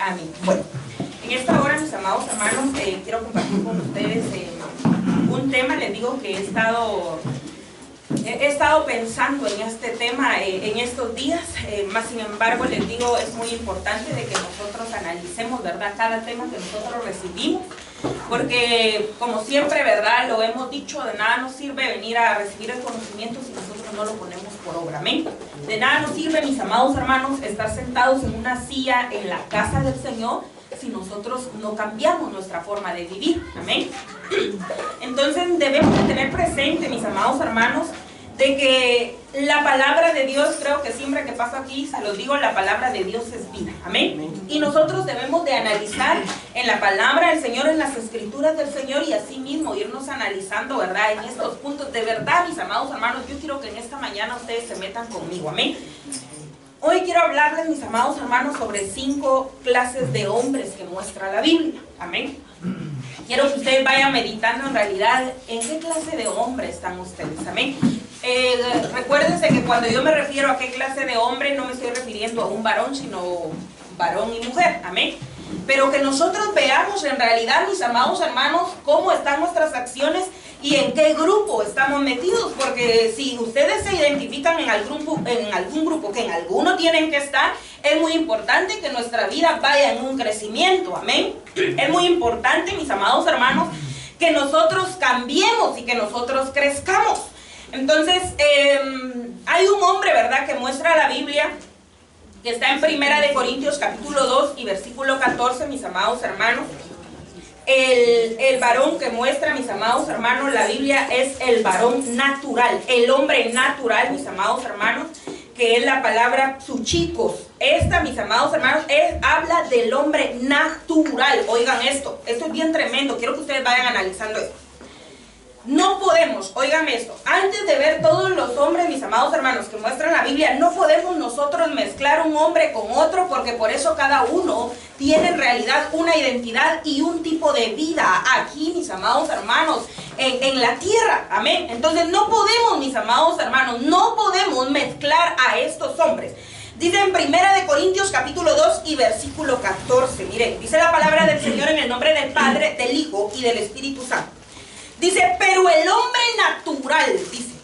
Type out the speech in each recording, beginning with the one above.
Amén. Bueno, en esta hora, mis amados hermanos, quiero compartir con ustedes un tema. Les digo que he estado pensando en este tema en estos días, más sin embargo les digo, es muy importante de que nosotros analicemos, ¿verdad?, cada tema que nosotros recibimos, porque como siempre, ¿verdad?, lo hemos dicho, de nada nos sirve venir a recibir el conocimiento si nosotros no lo ponemos por obra. Amén. De nada nos sirve, mis amados hermanos, estar sentados en una silla en la casa del Señor si nosotros no cambiamos nuestra forma de vivir. Amén. Entonces debemos de tener presente, mis amados hermanos, de que la palabra de Dios, creo que siempre que paso aquí se los digo, la palabra de Dios es vida. Amén. Y nosotros debemos de analizar en la palabra del Señor, en las escrituras del Señor, y así mismo irnos analizando, ¿verdad?, en estos puntos. De verdad, mis amados hermanos, yo quiero que en esta mañana ustedes se metan conmigo. Amén. Hoy quiero hablarles, mis amados hermanos, sobre 5 clases de hombres que muestra la Biblia. Amén. Quiero que ustedes vayan meditando en realidad en qué clase de hombre están ustedes. Amén. Recuérdense que cuando yo me refiero a qué clase de hombre, no me estoy refiriendo a un varón, sino varón y mujer. Amén. Pero que nosotros veamos en realidad, mis amados hermanos, cómo están nuestras acciones y en qué grupo estamos metidos, porque si ustedes se identifican en algún grupo que en alguno tienen que estar, es muy importante que nuestra vida vaya en un crecimiento. Amén. Es muy importante, mis amados hermanos, que nosotros cambiemos y que nosotros crezcamos. Entonces, hay un hombre, ¿verdad?, que muestra la Biblia, que está en 1 Corintios capítulo 2 y versículo 14, mis amados hermanos. El varón que muestra, mis amados hermanos, la Biblia es el varón natural, el hombre natural, mis amados hermanos, que es la palabra psuchikos. Esta, mis amados hermanos, habla del hombre natural. Oigan esto es bien tremendo, quiero que ustedes vayan analizando esto. No podemos, óigame esto, antes de ver todos los hombres, mis amados hermanos, que muestran la Biblia, no podemos nosotros mezclar un hombre con otro, porque por eso cada uno tiene en realidad una identidad y un tipo de vida aquí, mis amados hermanos, en la tierra. Amén. Entonces no podemos, mis amados hermanos, no podemos mezclar a estos hombres. Dice en 1 Corintios capítulo 2 y versículo 14, miren, dice la palabra del Señor en el nombre del Padre, del Hijo y del Espíritu Santo. Dice, pero el hombre natural, dice,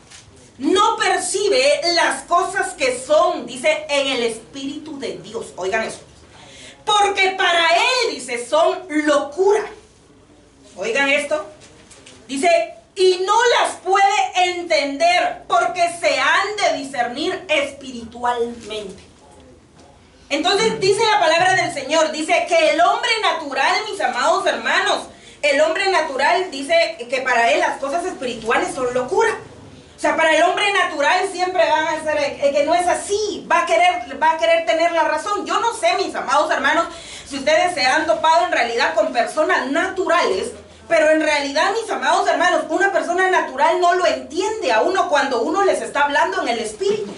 no percibe las cosas que son, dice, en el Espíritu de Dios. Oigan eso. Porque para él, dice, son locura. Oigan esto. Dice, y no las puede entender porque se han de discernir espiritualmente. Entonces dice la palabra del Señor, dice que el hombre natural, mis amados hermanos, el hombre natural dice que para él las cosas espirituales son locura. O sea, para el hombre natural siempre van a ser que no es así, va a querer tener la razón. Yo no sé, mis amados hermanos, si ustedes se han topado en realidad con personas naturales, pero en realidad, mis amados hermanos, una persona natural no lo entiende a uno cuando uno les está hablando en el espíritu.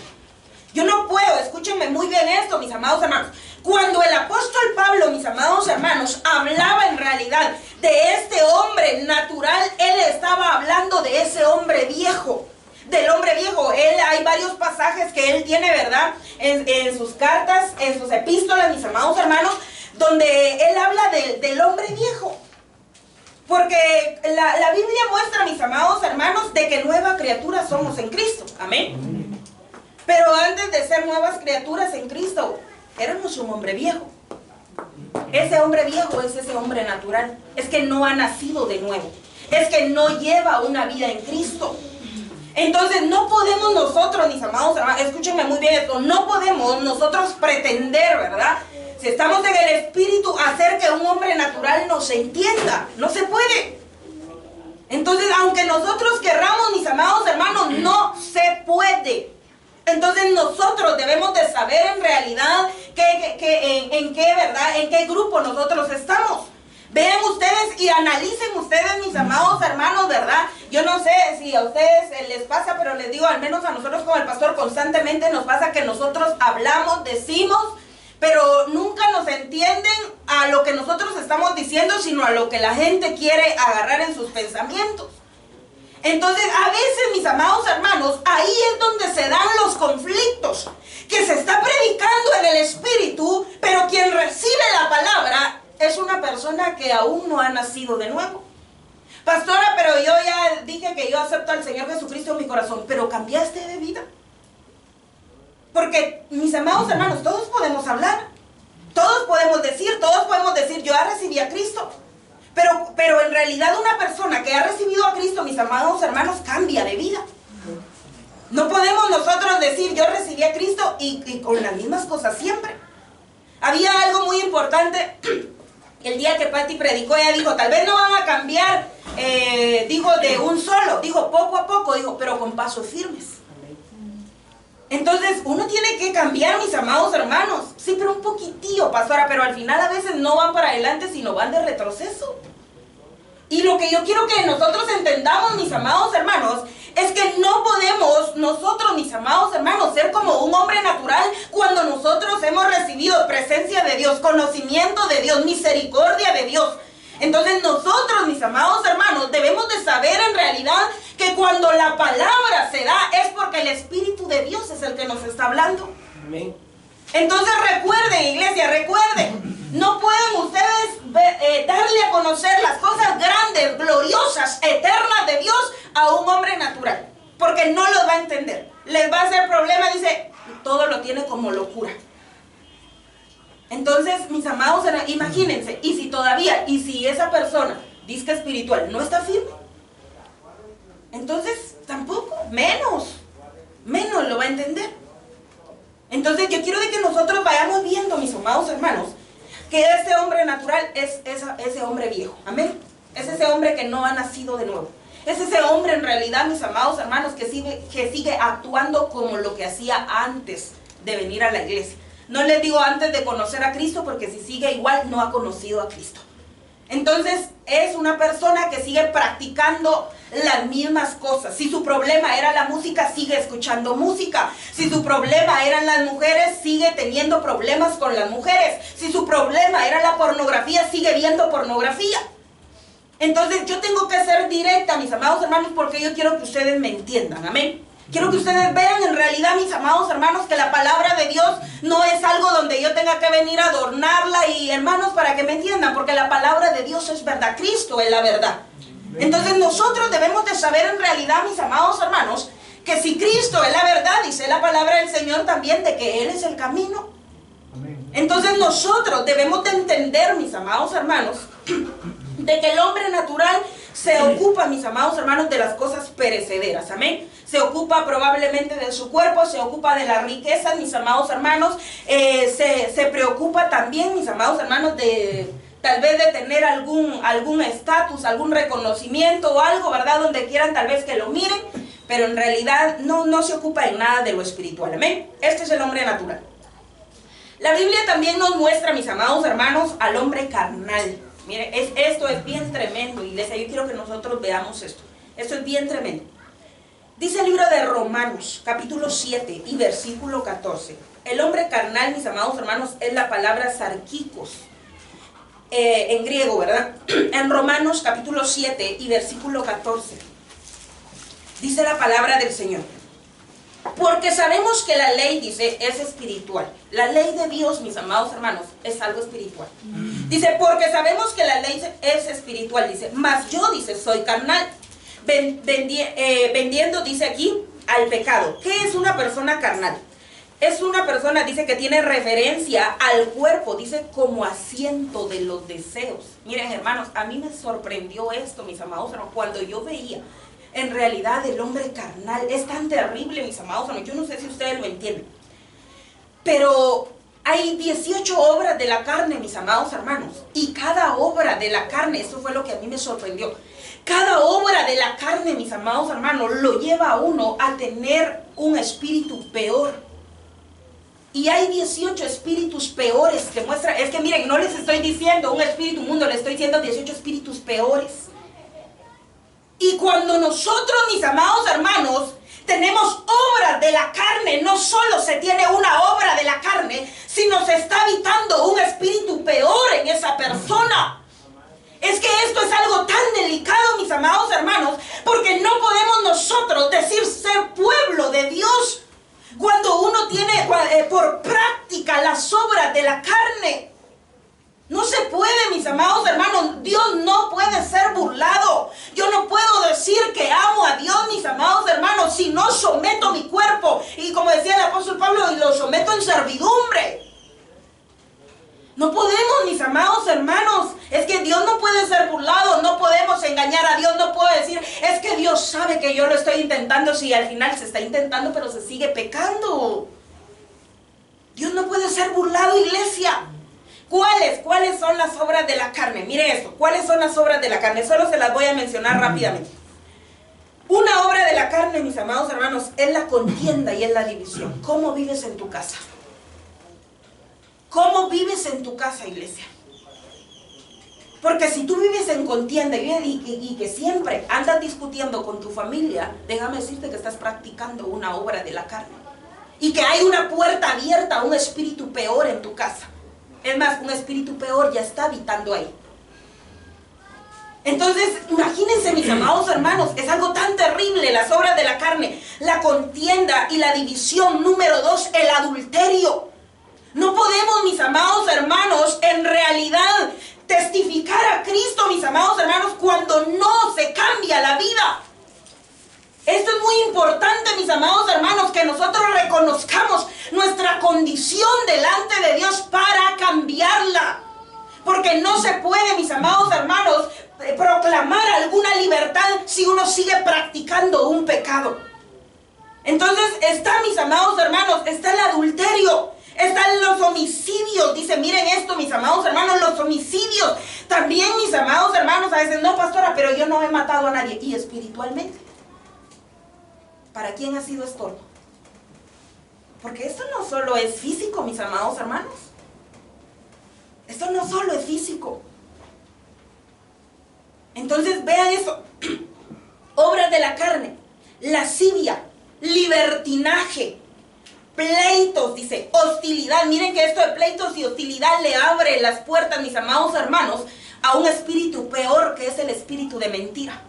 Yo no puedo, escúchenme muy bien esto, mis amados hermanos. Cuando el apóstol Pablo, mis amados hermanos, hablaba en realidad de este hombre natural, él estaba hablando de ese hombre viejo, del hombre viejo. Hay varios pasajes que él tiene, ¿verdad?, en sus cartas, en sus epístolas, mis amados hermanos, donde él habla del hombre viejo. Porque la Biblia muestra, mis amados hermanos, de que nueva criatura somos en Cristo. Amén. Pero antes de ser nuevas criaturas en Cristo, éramos un hombre viejo. Ese hombre viejo es ese hombre natural. Es que no ha nacido de nuevo. Es que no lleva una vida en Cristo. Entonces no podemos nosotros, mis amados hermanos, escúchenme muy bien esto, no podemos nosotros pretender, ¿verdad?, si estamos en el Espíritu, hacer que un hombre natural nos entienda. No se puede. Entonces, aunque nosotros querramos, mis amados hermanos, no se puede. Entonces nosotros debemos de saber en realidad en qué grupo nosotros estamos. Vean ustedes y analicen ustedes, mis amados hermanos, ¿verdad? Yo no sé si a ustedes les pasa, pero les digo, al menos a nosotros como el pastor constantemente nos pasa que nosotros hablamos, decimos, pero nunca nos entienden a lo que nosotros estamos diciendo, sino a lo que la gente quiere agarrar en sus pensamientos. Entonces, a veces, mis amados hermanos, ahí es donde se dan los conflictos, que se está predicando en el Espíritu, pero quien recibe la palabra persona que aún no ha nacido de nuevo. Pastora, pero yo ya dije que yo acepto al Señor Jesucristo en mi corazón, pero ¿cambiaste de vida? Porque, mis amados hermanos, todos podemos hablar, todos podemos decir, yo ya recibí a Cristo. Pero en realidad una persona que ha recibido a Cristo, mis amados hermanos, cambia de vida. No podemos nosotros decir, yo recibí a Cristo y con las mismas cosas siempre. Había algo muy importante, el día que Patti predicó, ella dijo, tal vez no van a cambiar, dijo, de un solo, dijo, poco a poco, dijo, pero con pasos firmes. Entonces, uno tiene que cambiar, mis amados hermanos. Sí, pero un poquitillo, pastora, pero al final a veces no van para adelante, sino van de retroceso. Y lo que yo quiero que nosotros entendamos, mis amados hermanos, es que no podemos nosotros, mis amados hermanos, ser como un hombre natural cuando nosotros hemos recibido presencia de Dios, conocimiento de Dios, misericordia de Dios. Entonces nosotros, mis amados hermanos, debemos de saber en realidad que cuando la palabra se da es porque el Espíritu de Dios es el que nos está hablando. Amén. Entonces recuerden, iglesia, recuerden, no pueden ustedes darle a conocer las cosas grandes, gloriosas, eternas de Dios a un hombre natural, porque no los va a entender. Les va a hacer problema, dice, todo lo tiene como locura. Entonces, mis amados, imagínense, y si esa persona dice que espiritual no está firme, entonces tampoco, menos lo va a entender. Entonces yo quiero de que nosotros vayamos viendo, mis amados hermanos, que ese hombre natural es ese hombre viejo, amén. Es ese hombre que no ha nacido de nuevo. Es ese hombre en realidad, mis amados hermanos, que sigue actuando como lo que hacía antes de venir a la iglesia. No les digo antes de conocer a Cristo, porque si sigue igual no ha conocido a Cristo. Entonces es una persona que sigue practicando las mismas cosas. Si su problema era la música, sigue escuchando música. Si su problema eran las mujeres, sigue teniendo problemas con las mujeres. Si su problema era la pornografía, sigue viendo pornografía. Entonces yo tengo que ser directa, mis amados hermanos, porque yo quiero que ustedes me entiendan, amén. Quiero que ustedes vean en realidad, mis amados hermanos, que la palabra de Dios no es algo donde yo tenga que venir a adornarla y, hermanos, para que me entiendan, porque la palabra de Dios es verdad, Cristo es la verdad. Entonces nosotros debemos de saber en realidad, mis amados hermanos, que si Cristo es la verdad, dice la palabra del Señor también, de que Él es el camino. Entonces nosotros debemos de entender, mis amados hermanos, de que el hombre natural se ocupa, mis amados hermanos, de las cosas perecederas, amén. Se ocupa probablemente de su cuerpo, se ocupa de las riquezas, mis amados hermanos, se preocupa también, mis amados hermanos, de tal vez de tener algún estatus, algún reconocimiento o algo, ¿verdad? Donde quieran tal vez que lo miren, pero en realidad no se ocupa en nada de lo espiritual, amén. Este es el hombre natural. La Biblia también nos muestra, mis amados hermanos, al hombre carnal. Miren, esto es bien tremendo, iglesia. Yo quiero que nosotros veamos esto. Esto es bien tremendo. Dice el libro de Romanos, capítulo 7 y versículo 14. El hombre carnal, mis amados hermanos, es la palabra sarkikos, en griego, ¿verdad? En Romanos, capítulo 7 y versículo 14. Dice la palabra del Señor. Porque sabemos que la ley, dice, es espiritual. La ley de Dios, mis amados hermanos, es algo espiritual. Dice, porque sabemos que la ley es espiritual, dice, mas yo, dice, soy carnal, vendiendo, dice aquí, al pecado. ¿Qué es una persona carnal? Es una persona, dice, que tiene referencia al cuerpo, dice, como asiento de los deseos. Miren, hermanos, a mí me sorprendió esto, mis amados hermanos, cuando yo veía en realidad el hombre carnal. Es tan terrible, mis amados hermanos. Yo no sé si ustedes lo entienden, pero hay 18 obras de la carne, mis amados hermanos, y cada obra de la carne, eso fue lo que a mí me sorprendió, cada obra de la carne, mis amados hermanos, lo lleva a uno a tener un espíritu peor. Y hay 18 espíritus peores que muestran. Es que miren, no les estoy diciendo un espíritu mundo, les estoy diciendo 18 espíritus peores. Y cuando nosotros, mis amados hermanos, tenemos obras de la carne, no solo se tiene una obra de la carne, sino se está habitando un espíritu peor en esa persona. Es que esto es algo tan delicado, mis amados hermanos, porque no podemos nosotros decir ser pueblo de Dios cuando uno tiene por práctica las obras de la carne. No se puede, mis amados hermanos. Dios no puede ser burlado. Yo no puedo decir que amo a Dios, mis amados hermanos, si no someto mi cuerpo. Y como decía el apóstol Pablo, y lo someto en servidumbre. No podemos, mis amados hermanos. Es que Dios no puede ser burlado. No podemos engañar a Dios. No puedo decir, es que Dios sabe que yo lo estoy intentando. Si al final se está intentando, pero se sigue pecando. Dios no puede ser burlado, iglesia. ¿Cuáles son las obras de la carne? Mire esto, ¿cuáles son las obras de la carne? Solo se las voy a mencionar rápidamente. Una obra de la carne, mis amados hermanos, es la contienda y es la división. ¿Cómo vives en tu casa? ¿Cómo vives en tu casa, iglesia? Porque si tú vives en contienda y que siempre andas discutiendo con tu familia, déjame decirte que estás practicando una obra de la carne. Y que hay una puerta abierta a un espíritu peor en tu casa. Es más, un espíritu peor ya está habitando ahí. Entonces, imagínense, mis amados hermanos, es algo tan terrible, las obras de la carne, la contienda y la división. Número 2, el adulterio. No podemos, mis amados hermanos, en realidad testificar a Cristo, mis amados hermanos, cuando no se cambia la vida. Esto es muy importante, mis amados hermanos, que nosotros reconozcamos nuestra condición delante de Dios para cambiarla. Porque no se puede, mis amados hermanos, proclamar alguna libertad si uno sigue practicando un pecado. Entonces está, mis amados hermanos, está el adulterio, están los homicidios. Dice, miren esto, mis amados hermanos, los homicidios. También, mis amados hermanos, a veces, no, pastora, pero yo no he matado a nadie. Y espiritualmente, ¿para quién ha sido estorbo? Porque esto no solo es físico, mis amados hermanos. Esto no solo es físico. Entonces vean eso. Obras de la carne, lascivia, libertinaje, pleitos, dice, hostilidad. Miren que esto de pleitos y hostilidad le abre las puertas, mis amados hermanos, a un espíritu peor, que es el espíritu de mentira.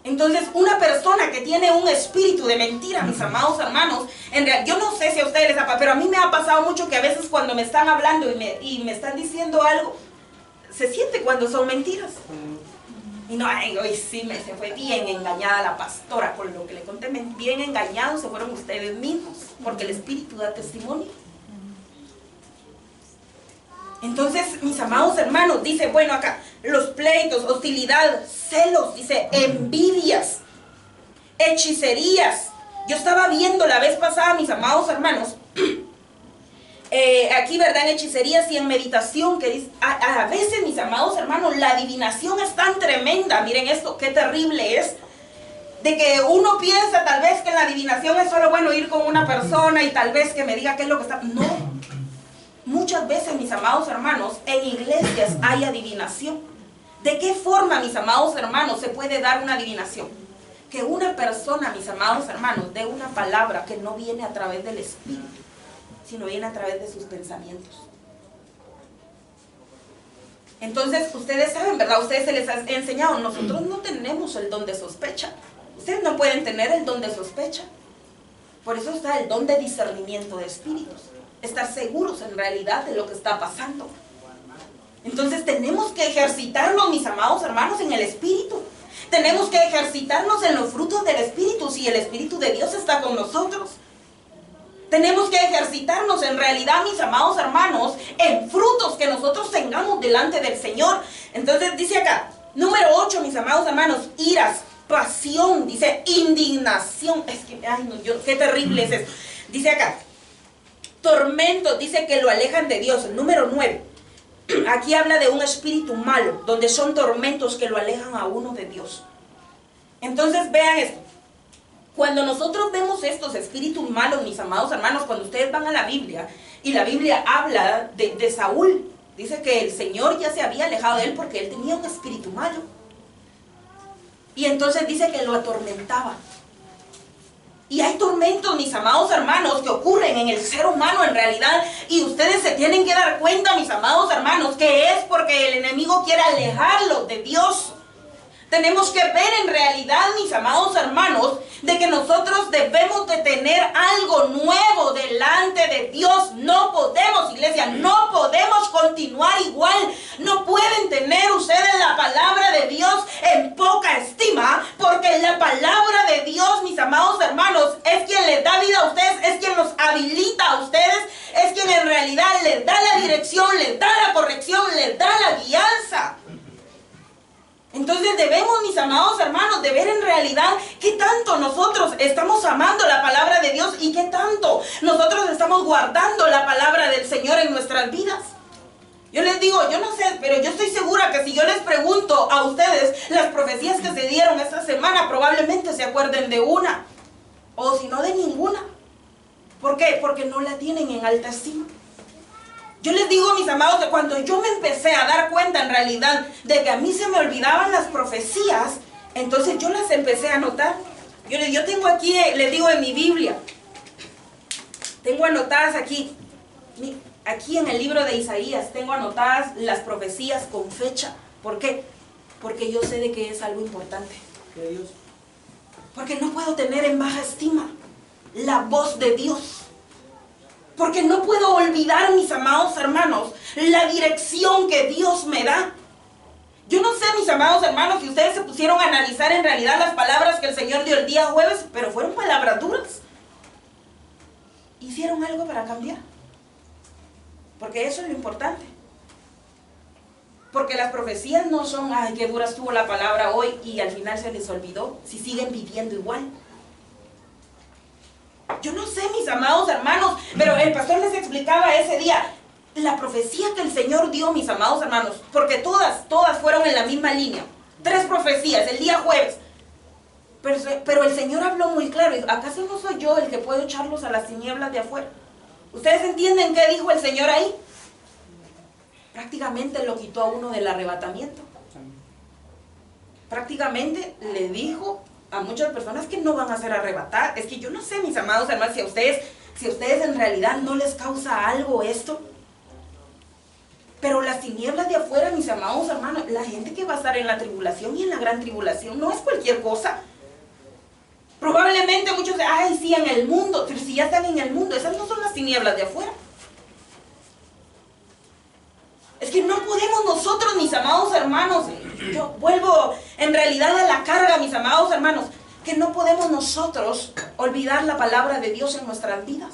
Entonces, una persona que tiene un espíritu de mentira, mis amados hermanos, en realidad, yo no sé si a ustedes les ha pasado, pero a mí me ha pasado mucho que a veces cuando me están hablando y me están diciendo algo, se siente cuando son mentiras. Y no, ay, hoy sí se fue bien engañada la pastora con lo que le conté. Bien engañados se fueron ustedes mismos, porque el espíritu da testimonio. Entonces, mis amados hermanos, dice, bueno, acá, los pleitos, hostilidad, celos, dice, envidias, hechicerías. Yo estaba viendo la vez pasada, mis amados hermanos, aquí, ¿verdad? En hechicerías y en meditación, que dice, a veces, mis amados hermanos, la adivinación es tan tremenda. Miren esto, qué terrible es. De que uno piensa tal vez que la adivinación es solo, bueno, ir con una persona y tal vez que me diga qué es lo que está... No. Muchas veces, mis amados hermanos, en iglesias hay adivinación. ¿De qué forma, mis amados hermanos, se puede dar una adivinación? Que una persona, mis amados hermanos, dé una palabra que no viene a través del Espíritu, sino viene a través de sus pensamientos. Entonces, ustedes saben, ¿verdad? Ustedes se les ha enseñado, nosotros no tenemos el don de sospecha. Ustedes no pueden tener el don de sospecha. Por eso está el don de discernimiento de espíritus. Estar seguros en realidad de lo que está pasando. Entonces tenemos que ejercitarnos, mis amados hermanos, en el Espíritu. Tenemos que ejercitarnos en los frutos del Espíritu, si el Espíritu de Dios está con nosotros. Tenemos que ejercitarnos en realidad, mis amados hermanos, en frutos que nosotros tengamos delante del Señor. Entonces dice acá, número 8, mis amados hermanos, iras, pasión, dice indignación. Es que, ay no, qué terrible es eso. Dice acá, tormentos, dice que lo alejan de Dios. El número 9, aquí habla de un espíritu malo, donde son tormentos que lo alejan a uno de Dios. Entonces vean esto. Cuando nosotros vemos estos espíritus malos, mis amados hermanos, cuando ustedes van a la Biblia, y la Biblia habla de Saúl, dice que el Señor ya se había alejado de él porque él tenía un espíritu malo. Y entonces dice que lo atormentaba. Y hay tormentos, mis amados hermanos, que ocurren en el ser humano en realidad. Y ustedes se tienen que dar cuenta, mis amados hermanos, que es porque el enemigo quiere alejarlos de Dios. Tenemos que ver en realidad, mis amados hermanos, de que nosotros debemos de tener algo nuevo delante de Dios. No podemos, iglesia, no podemos continuar igual. No pueden tener ustedes la palabra de Dios en poca estima, porque la palabra de Dios, mis amados hermanos, es quien les da vida a ustedes, es quien los habilita a ustedes, es quien en realidad les da la dirección, les da la corrección, les da la guianza. Entonces debemos, mis amados hermanos, de ver en realidad qué tanto nosotros estamos amando la palabra de Dios y qué tanto nosotros estamos guardando la palabra del Señor en nuestras vidas. Yo les digo, yo no sé, pero yo estoy segura que si yo les pregunto a ustedes las profecías que se dieron esta semana, probablemente se acuerden de una, o si no de ninguna. ¿Por qué? Porque no la tienen en alta estima. Yo les digo, mis amados, que cuando yo me empecé a dar cuenta en realidad de que a mí se me olvidaban las profecías, entonces yo las empecé a anotar. Yo tengo aquí, les digo en mi Biblia, tengo anotadas aquí en el libro de Isaías, tengo anotadas las profecías con fecha. ¿Por qué? Porque yo sé de que es algo importante. Porque no puedo tener en baja estima la voz de Dios. Porque no puedo olvidar, mis amados hermanos, la dirección que Dios me da. Yo no sé, mis amados hermanos, si ustedes se pusieron a analizar en realidad las palabras que el Señor dio el día jueves, pero fueron palabras duras. ¿Hicieron algo para cambiar? Porque eso es lo importante. Porque las profecías no son, ay, qué dura estuvo la palabra hoy y al final se les olvidó, si siguen viviendo igual. Yo no sé, mis amados hermanos, pero el pastor les explicaba ese día la profecía que el Señor dio, mis amados hermanos, porque todas fueron en la misma línea. 3 profecías el día jueves. Pero el Señor habló muy claro. ¿Acaso no soy yo el que puedo echarlos a las tinieblas de afuera? ¿Ustedes entienden qué dijo el Señor ahí? Prácticamente lo quitó a uno del arrebatamiento. Prácticamente le dijo a muchas personas que no van a ser arrebatadas. Es que yo no sé, mis amados hermanos, si a ustedes en realidad no les causa algo esto. Pero las tinieblas de afuera, mis amados hermanos, la gente que va a estar en la tribulación y en la gran tribulación no es cualquier cosa. Probablemente muchos dicen, ay, sí, en el mundo. Pero si ya están en el mundo, esas no son las tinieblas de afuera. Es que no podemos nosotros, mis amados hermanos, yo vuelvo en realidad a la carga, mis amados hermanos, que no podemos nosotros olvidar la palabra de Dios en nuestras vidas.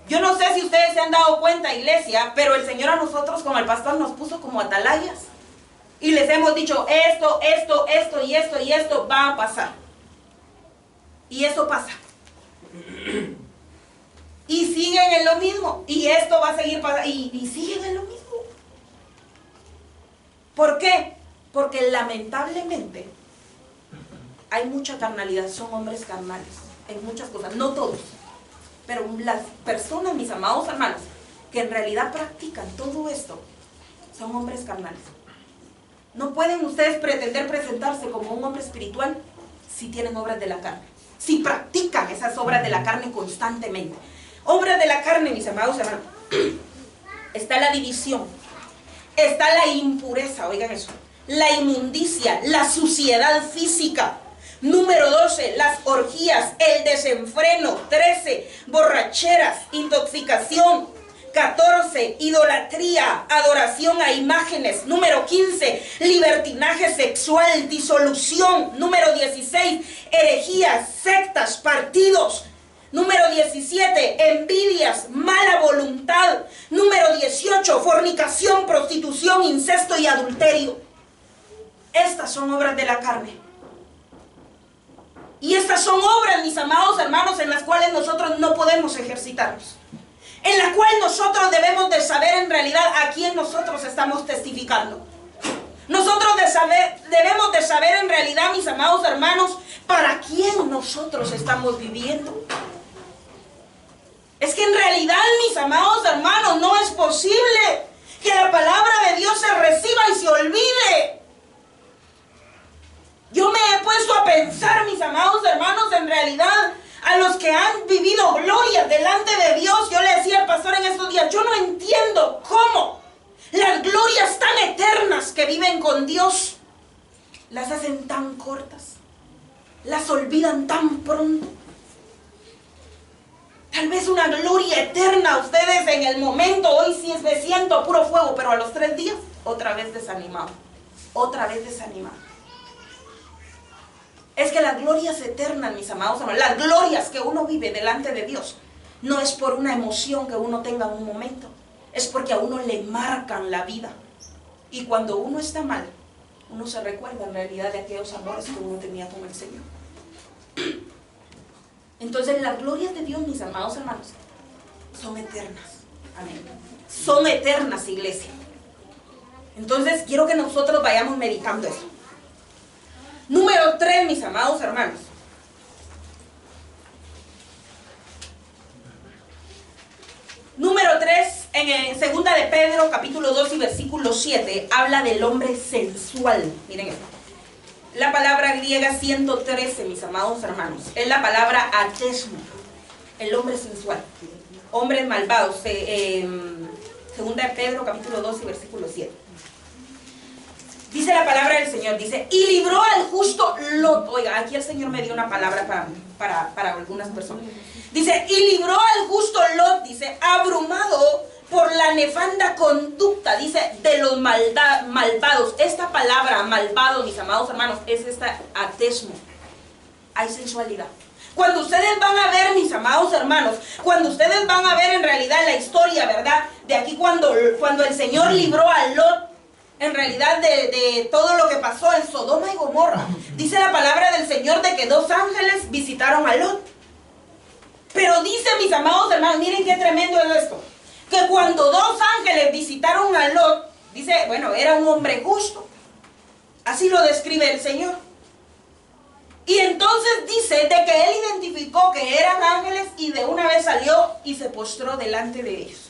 Yo no sé si ustedes se han dado cuenta, iglesia, pero el Señor a nosotros como al pastor nos puso como atalayas. Y les hemos dicho esto y esto va a pasar. Y eso pasa. Y siguen en lo mismo. Y esto va a seguir pasando. Y siguen en lo mismo. ¿Por qué? Porque lamentablemente hay mucha carnalidad. Son hombres carnales en muchas cosas. No todos. Pero las personas, mis amados hermanos, que en realidad practican todo esto, son hombres carnales. No pueden ustedes pretender presentarse como un hombre espiritual si tienen obras de la carne. Si practican esas obras de la carne constantemente. Obras de la carne, mis amados hermanos. Está la división. Está la impureza, oigan eso. La inmundicia, la suciedad física. Número 12, las orgías, el desenfreno. 13, borracheras, intoxicación. 14, idolatría, adoración a imágenes. Número 15, libertinaje sexual, disolución. Número 16, herejías, sectas, partidos. Número 17, envidias, mala voluntad. Número 18, fornicación, prostitución, incesto y adulterio. Estas son obras de la carne. Y estas son obras, mis amados hermanos, en las cuales nosotros no podemos ejercitarnos. En la cual nosotros debemos de saber en realidad a quién nosotros estamos testificando. Nosotros debemos de saber en realidad, mis amados hermanos, para quién nosotros estamos viviendo. Es que en realidad, mis amados hermanos, no es posible que la palabra de Dios se reciba y se olvide. Yo me he puesto a pensar, mis amados hermanos, en realidad, a los que han vivido gloria delante de Dios. Yo le decía al pastor en estos días, yo no entiendo cómo las glorias tan eternas que viven con Dios las hacen tan cortas, las olvidan tan pronto. Tal vez una gloria eterna. Ustedes en el momento, hoy sí me siento puro fuego, pero a los 3 días, otra vez desanimado. Otra vez desanimado. Es que las glorias eternas, mis amados hermanos, las glorias que uno vive delante de Dios, no es por una emoción que uno tenga en un momento. Es porque a uno le marcan la vida. Y cuando uno está mal, uno se recuerda en realidad de aquellos amores que uno tenía con el Señor. Entonces las glorias de Dios, mis amados hermanos, son eternas. Amén. Son eternas, iglesia. Entonces quiero que nosotros vayamos meditando eso. Número 3, mis amados hermanos. Número 3, en 2 de Pedro, capítulo 2 y versículo 7, habla del hombre sensual. Miren esto. La palabra griega 113, mis amados hermanos, es la palabra atesmo, el hombre sensual, hombres malvados. 2 de Pedro, capítulo 2 y versículo 7. Dice la palabra del Señor, dice, y libró al justo Lot. Oiga, aquí el Señor me dio una palabra para algunas personas. Dice, y libró al justo Lot, dice, abrumado por la nefanda conducta, dice, de los malvados. Esta palabra, malvado, mis amados hermanos, es esta atesmo. Hay sensualidad. Cuando ustedes van a ver, mis amados hermanos, cuando ustedes van a ver en realidad la historia, ¿verdad? De aquí cuando el Señor libró a Lot, en realidad de todo lo que pasó en Sodoma y Gomorra. Dice la palabra del Señor de que 2 ángeles visitaron a Lot. Pero dice, mis amados hermanos, miren qué tremendo es esto. Que cuando 2 ángeles visitaron a Lot, dice, bueno, era un hombre justo. Así lo describe el Señor. Y entonces dice de que él identificó que eran ángeles y de una vez salió y se postró delante de ellos.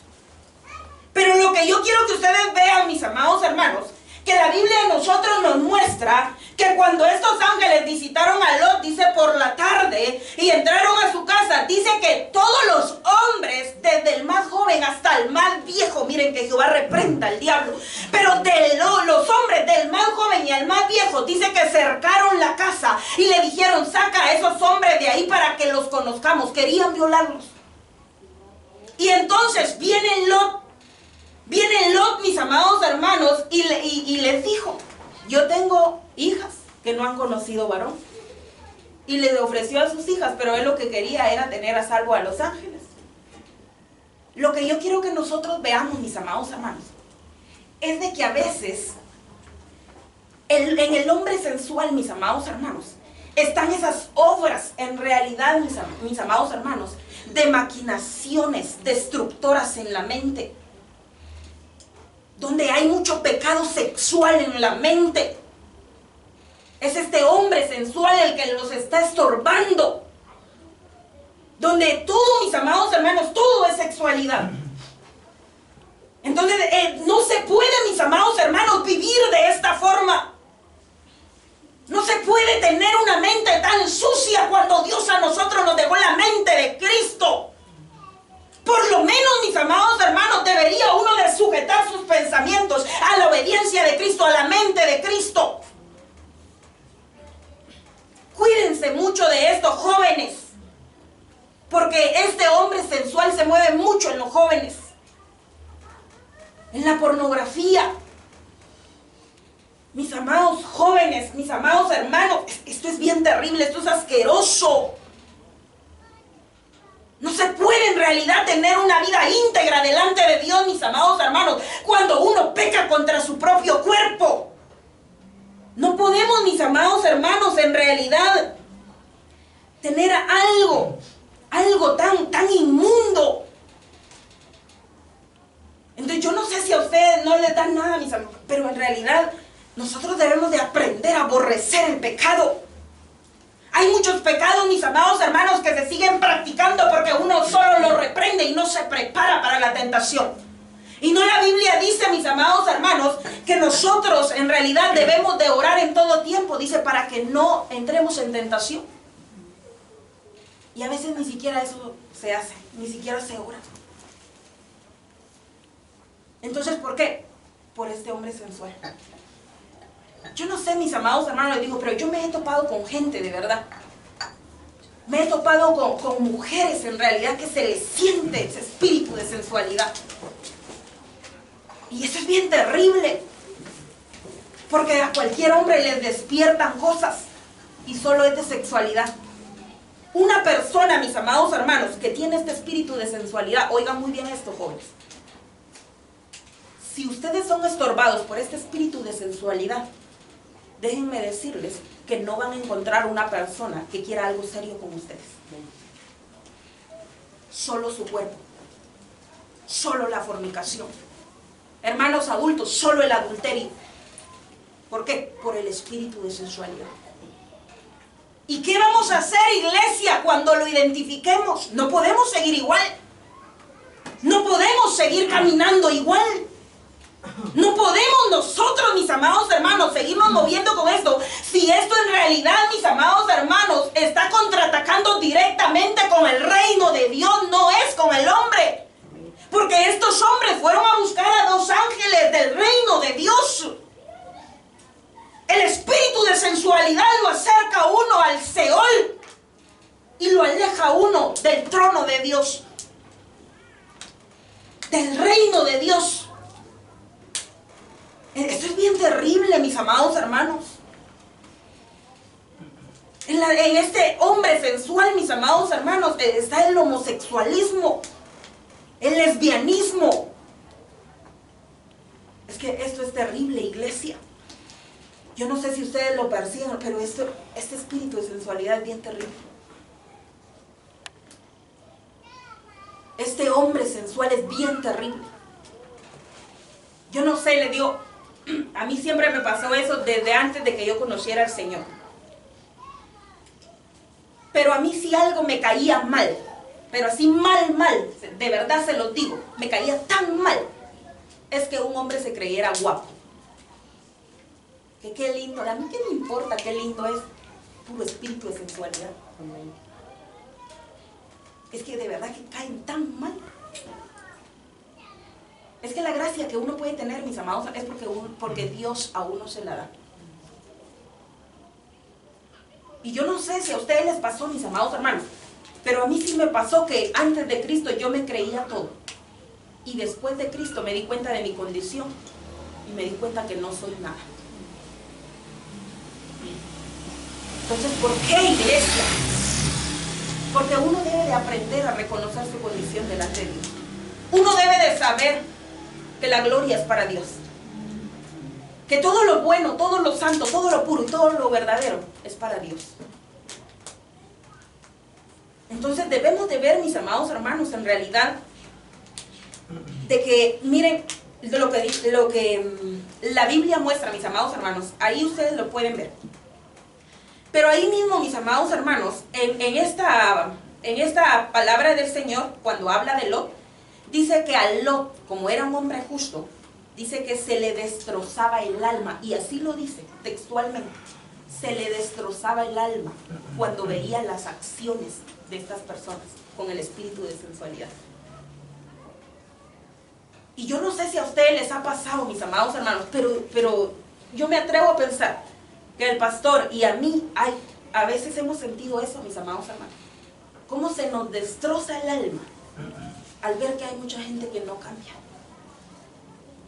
Pero lo que yo quiero que ustedes vean, mis amados hermanos, que la Biblia a nosotros nos muestra que cuando estos ángeles visitaron a Lot, dice por la tarde, y entraron a su casa, dice que todos los hombres, desde el más joven hasta el más viejo, miren que Jehová reprenda al diablo, pero de los hombres del más joven y al más viejo, dice que cercaron la casa y le dijeron, saca a esos hombres de ahí para que los conozcamos. Querían violarlos. Y entonces viene Lot, mis amados hermanos, y les dijo, yo tengo hijas que no han conocido varón. Y le ofreció a sus hijas, pero él lo que quería era tener a salvo a los ángeles. Lo que yo quiero que nosotros veamos, mis amados hermanos, es de que a veces, en el hombre sensual, mis amados hermanos, están esas obras, en realidad, mis amados hermanos, de maquinaciones destructoras en la mente, donde hay mucho pecado sexual en la mente. Es este hombre sensual el que los está estorbando. Donde todo, mis amados hermanos, todo es sexualidad. Entonces, no se puede, mis amados hermanos, vivir de esta forma. No se puede tener una mente tan sucia cuando Dios a nosotros nos dejó la mente de Cristo. Por lo menos, mis amados hermanos, debería uno de sujetar sus pensamientos a la obediencia de Cristo, a la mente de Cristo. Cuídense mucho de esto, jóvenes, porque este hombre sensual se mueve mucho en los jóvenes, en la pornografía. Mis amados jóvenes, mis amados hermanos, esto es bien terrible, esto es asqueroso. No se puede en realidad tener una vida íntegra delante de Dios, mis amados hermanos, cuando uno peca contra su propio cuerpo. No podemos, mis amados hermanos, en realidad tener algo tan inmundo. Entonces yo no sé si a ustedes no les dan nada, mis amigos, pero en realidad nosotros debemos de aprender a aborrecer el pecado. Hay muchos pecados, mis amados hermanos, que se siguen practicando porque uno solo lo reprende y no se prepara para la tentación. Y no, la Biblia dice, mis amados hermanos, que nosotros en realidad debemos de orar en todo tiempo, dice, para que no entremos en tentación. Y a veces ni siquiera eso se hace, ni siquiera se ora. Entonces, ¿por qué? Por este hombre sensual. Yo no sé, mis amados hermanos, les digo, pero yo me he topado con gente de verdad Me he topado con mujeres en realidad que se les siente ese espíritu de sensualidad. Y eso es bien terrible. Porque a cualquier hombre les despiertan cosas y solo es de sexualidad. Una persona, mis amados hermanos, que tiene este espíritu de sensualidad, oigan muy bien esto, jóvenes. Si ustedes son estorbados por este espíritu de sensualidad, déjenme decirles que no van a encontrar una persona que quiera algo serio con ustedes. Solo su cuerpo, solo la fornicación. Hermanos adultos, solo el adulterio. ¿Por qué? Por el espíritu de sensualidad. ¿Y qué vamos a hacer, iglesia, cuando lo identifiquemos? No podemos seguir igual. No podemos seguir caminando igual. No podemos nosotros, mis amados hermanos, seguirnos moviendo con esto. Si esto en realidad, mis amados hermanos, está contraatacando directamente con el reino de Dios, no es con el hombre. Porque estos hombres fueron a buscar a 2 ángeles del reino de Dios. El espíritu de sensualidad lo acerca a uno al Seol y lo aleja a uno del trono de Dios, del reino de Dios. Esto es bien terrible, mis amados hermanos. En este hombre sensual, mis amados hermanos, está el homosexualismo, el lesbianismo. Es que esto es terrible, iglesia. Yo no sé si ustedes lo perciben, pero este espíritu de sensualidad es bien terrible. Este hombre sensual es bien terrible. Yo no sé, le digo, a mí siempre me pasó eso desde antes de que yo conociera al Señor. Pero a mí si algo me caía mal, pero así mal, de verdad se lo digo, me caía tan mal, es que un hombre se creyera guapo. Que qué lindo, a mí qué me importa qué lindo es, puro espíritu de sensualidad. Es que de verdad que caen tan mal. Es que la gracia que uno puede tener, mis amados, es porque Dios a uno se la da. Y yo no sé si a ustedes les pasó, mis amados hermanos, pero a mí sí me pasó que antes de Cristo yo me creía todo. Y después de Cristo me di cuenta de mi condición y me di cuenta que no soy nada. Entonces, ¿por qué, iglesia? Porque uno debe de aprender a reconocer su condición delante de Dios. Uno debe de saber que la gloria es para Dios. Que todo lo bueno, todo lo santo, todo lo puro y todo lo verdadero es para Dios. Entonces debemos de ver, mis amados hermanos, en realidad, de que, miren, lo que la Biblia muestra, mis amados hermanos, ahí ustedes lo pueden ver. Pero ahí mismo, mis amados hermanos, en esta palabra del Señor, cuando habla de Lot, dice que a Lot, como era un hombre justo, dice que se le destrozaba el alma, y así lo dice textualmente, se le destrozaba el alma cuando veía las acciones de estas personas con el espíritu de sensualidad. Y yo no sé si a ustedes les ha pasado, mis amados hermanos, pero yo me atrevo a pensar que el pastor y a mí a veces hemos sentido eso, mis amados hermanos. Cómo se nos destroza el alma al ver que hay mucha gente que no cambia.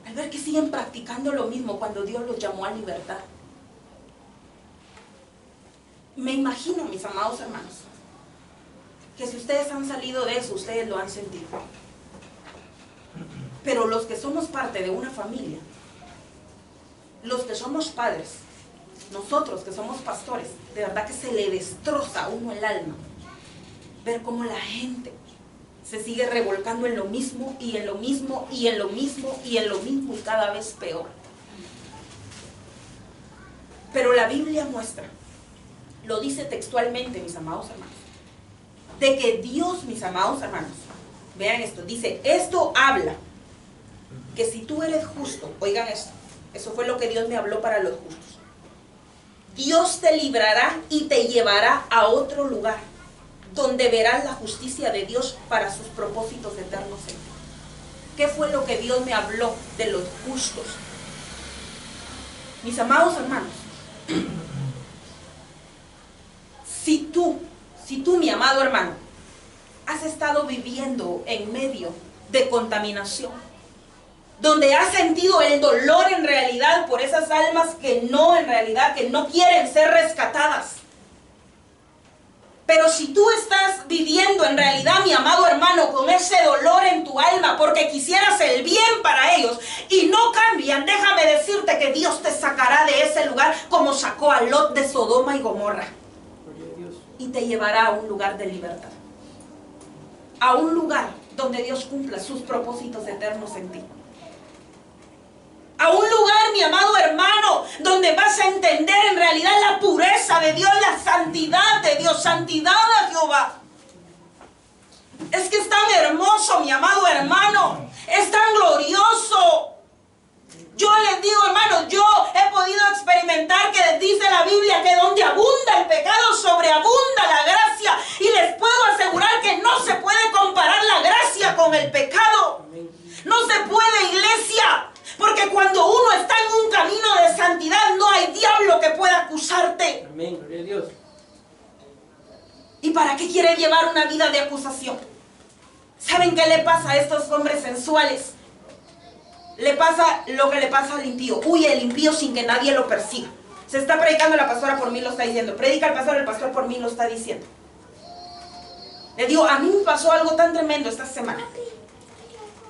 Al ver que siguen practicando lo mismo cuando Dios los llamó a libertad. Me imagino, mis amados hermanos, que si ustedes han salido de eso, ustedes lo han sentido. Pero los que somos parte de una familia, los que somos padres, nosotros que somos pastores, de verdad que se le destroza a uno el alma ver cómo la gente se sigue revolcando en lo mismo y en lo mismo y en lo mismo y en lo mismo y cada vez peor. Pero la Biblia muestra, lo dice textualmente, mis amados hermanos, de que Dios, mis amados hermanos, vean esto, dice, esto habla que si tú eres justo, oigan esto, eso fue lo que Dios me habló para los justos. Dios te librará y te llevará a otro lugar donde verás la justicia de Dios para sus propósitos eternos en ti. ¿Qué fue lo que Dios me habló de los justos? Mis amados hermanos, si Si tú, mi amado hermano, has estado viviendo en medio de contaminación, donde has sentido el dolor en realidad por esas almas que no quieren ser rescatadas. Pero si tú estás viviendo en realidad, mi amado hermano, con ese dolor en tu alma, porque quisieras el bien para ellos y no cambian, déjame decirte que Dios te sacará de ese lugar como sacó a Lot de Sodoma y Gomorra. Y te llevará a un lugar de libertad. A un lugar donde Dios cumpla sus propósitos eternos en ti. A un lugar, mi amado hermano, donde vas a entender en realidad la pureza de Dios, la santidad de Dios, santidad a Jehová. Es que es tan hermoso, mi amado hermano, es tan glorioso. Yo les digo, hermanos, yo he podido experimentar que dice la Biblia que donde abunda el pecado, sobreabunda la gracia. Y les puedo asegurar que no se puede comparar la gracia con el pecado. No se puede, iglesia. Porque cuando uno está en un camino de santidad, no hay diablo que pueda acusarte. Amén, gloria a Dios. ¿Y para qué quiere llevar una vida de acusación? ¿Saben qué le pasa a estos hombres sensuales? Le pasa lo que le pasa al impío. Huye el impío sin que nadie lo persiga. Se está predicando, la pastora por mí lo está diciendo. Predica el pastor por mí lo está diciendo. Le digo, a mí me pasó algo tan tremendo esta semana.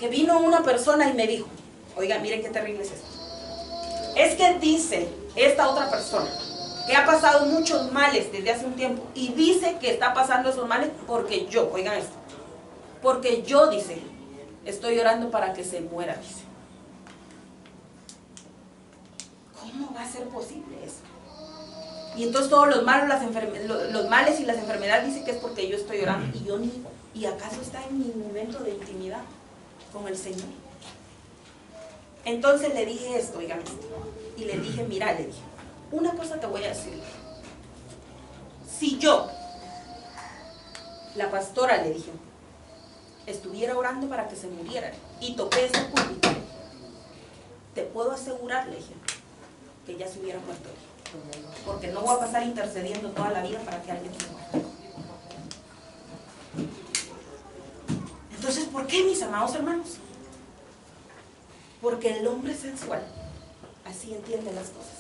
Que vino una persona y me dijo, oiga, miren qué terrible es esto. Es que dice esta otra persona que ha pasado muchos males desde hace un tiempo. Y dice que está pasando esos males porque yo, oigan esto. Porque yo, dice, estoy orando para que se muera, dice. ¿Cómo va a ser posible eso? Y entonces todos los males, los males y las enfermedades dicen que es porque yo estoy orando. Y yo ni, ¿y acaso está en mi momento de intimidad con el Señor? Entonces le dije esto, oigan esto. Y le dije, mira, le dije, una cosa te voy a decir. Si yo, la pastora, le dije, estuviera orando para que se muriera y toqué ese púlpito, te puedo asegurar, le dije, que ya se hubiera muerto. Porque no voy a pasar intercediendo toda la vida para que alguien se muera. Entonces, ¿por qué, mis amados hermanos? Porque el hombre sensual así entiende las cosas.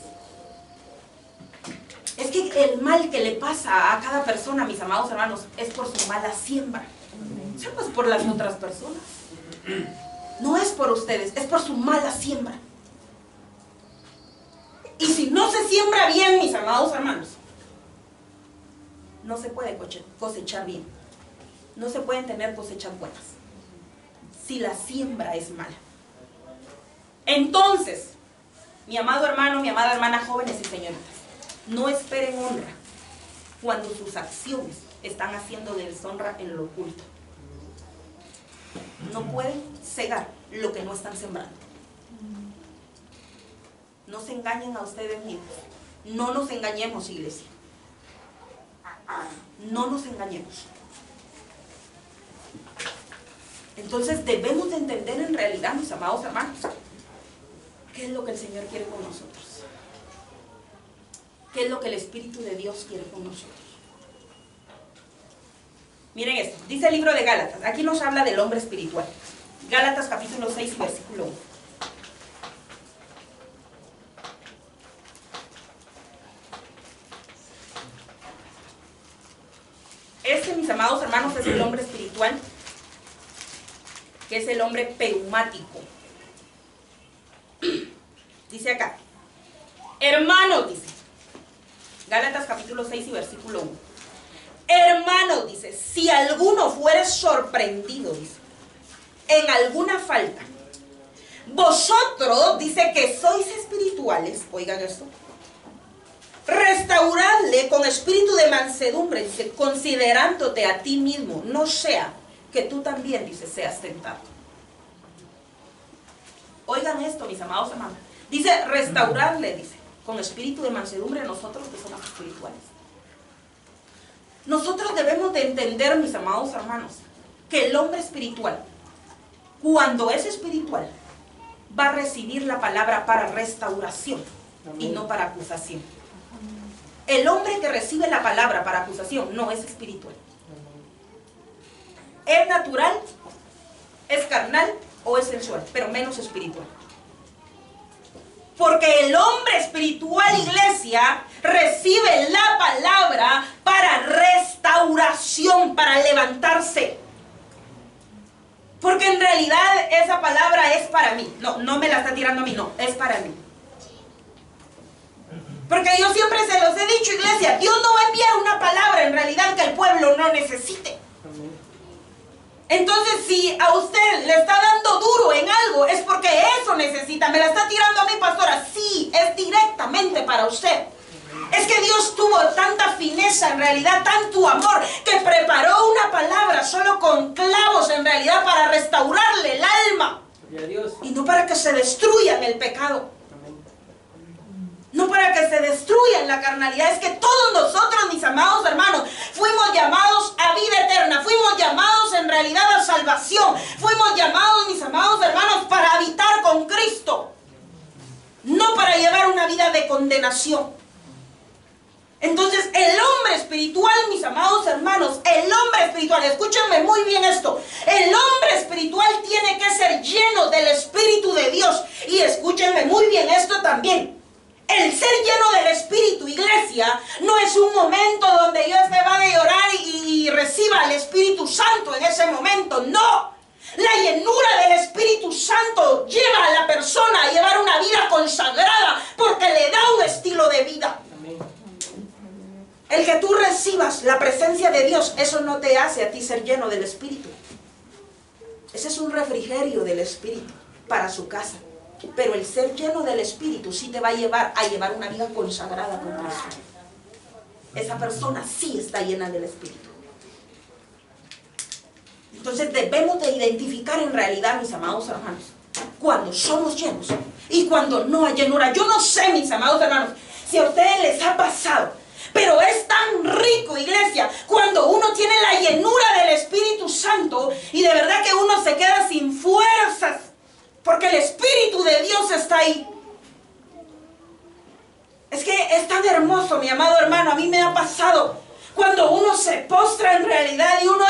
Es que el mal que le pasa a cada persona, mis amados hermanos, es por su mala siembra. O sea, pues por las otras personas. No es por ustedes, es por su mala siembra. Y si no se siembra bien, mis amados hermanos, no se puede cosechar bien. No se pueden tener cosechas buenas si la siembra es mala. Entonces, mi amado hermano, mi amada hermana, jóvenes y señoritas, no esperen honra cuando sus acciones están haciendo deshonra en lo oculto. No pueden cegar lo que no están sembrando. No se engañen a ustedes mismos. No nos engañemos, iglesia. No nos engañemos. Entonces debemos de entender en realidad, mis amados hermanos, qué es lo que el Señor quiere con nosotros. ¿Qué es lo que el Espíritu de Dios quiere con nosotros? Miren esto, dice el libro de Gálatas, aquí nos habla del hombre espiritual. Gálatas capítulo 6, versículo 1. Este, mis amados hermanos, es el hombre espiritual, que es el hombre peumático. Dice acá, hermanos, dice, Gálatas capítulo 6 y versículo 1. Hermanos, dice, si alguno fuere sorprendido, dice, en alguna falta, vosotros, dice, que sois espirituales, oigan esto, restauradle con espíritu de mansedumbre, dice, considerándote a ti mismo, no sea que tú también, dice, seas tentado. Oigan esto, mis amados hermanos. Dice, restaurarle, dice, con espíritu de mansedumbre a nosotros que somos espirituales. Nosotros debemos de entender, mis amados hermanos, que el hombre espiritual, cuando es espiritual, va a recibir la palabra para restauración y no para acusación. el hombre que recibe la palabra para acusación no es espiritual. Es natural, es carnal o es sensual, pero menos espiritual. Porque el hombre espiritual, iglesia, recibe la palabra para restauración, para levantarse. Porque en realidad esa palabra es para mí. No me la está tirando a mí, no, es para mí. Porque yo siempre se los he dicho, iglesia, Dios no va a enviar una palabra en realidad que el pueblo no necesite. Entonces, si a usted le está dando duro en algo, es porque eso necesita. ¿Me la está tirando a mí, pastora? Sí, es directamente para usted. Es que Dios tuvo tanta fineza, en realidad, tanto amor, que preparó una palabra solo con clavos, en realidad, para restaurarle el alma. Y no para que se destruya en el pecado. No para que se destruya en la carnalidad. Es que todos nosotros, mis amados hermanos, fuimos llamados a vida eterna. Fuimos llamados en realidad a salvación. Fuimos llamados, mis amados hermanos, para habitar con Cristo. No para llevar una vida de condenación. Entonces, el hombre espiritual, mis amados hermanos, el hombre espiritual, escúchenme muy bien esto, el hombre espiritual tiene que ser lleno del Espíritu de Dios. Y escúchenme muy bien esto también. El ser lleno del Espíritu, iglesia, no es un momento donde yo esté va de llorar y reciba el Espíritu Santo en ese momento. No. La llenura del Espíritu Santo lleva a la persona a llevar una vida consagrada porque le da un estilo de vida. El que tú recibas la presencia de Dios, eso no te hace a ti ser lleno del Espíritu. Ese es un refrigerio del Espíritu para su casa. Pero el ser lleno del Espíritu sí te va a llevar una vida consagrada con Cristo. Esa persona sí está llena del Espíritu. Entonces debemos de identificar en realidad, mis amados hermanos, cuando somos llenos y cuando no hay llenura. Yo no sé, mis amados hermanos, si a ustedes les ha pasado, pero es tan rico, iglesia, cuando uno tiene la llenura del Espíritu Santo y de verdad que uno se queda sin fuerzas. Porque el Espíritu de Dios está ahí. Es que es tan hermoso, mi amado hermano. A mí me ha pasado cuando uno se postra en realidad y uno...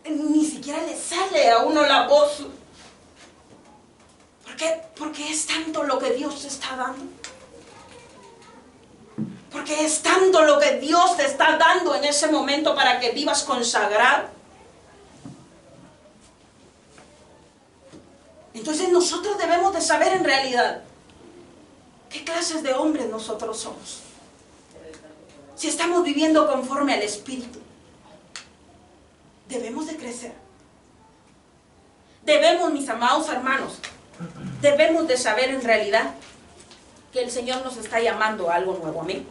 ni siquiera le sale a uno la voz. ¿Por qué? Porque es tanto lo que Dios te está dando. Porque es tanto lo que Dios te está dando en ese momento para que vivas consagrado. Entonces nosotros debemos de saber en realidad qué clases de hombres nosotros somos. Si estamos viviendo conforme al Espíritu, debemos de crecer. Debemos, mis amados hermanos, debemos de saber en realidad que el Señor nos está llamando a algo nuevo. Amén.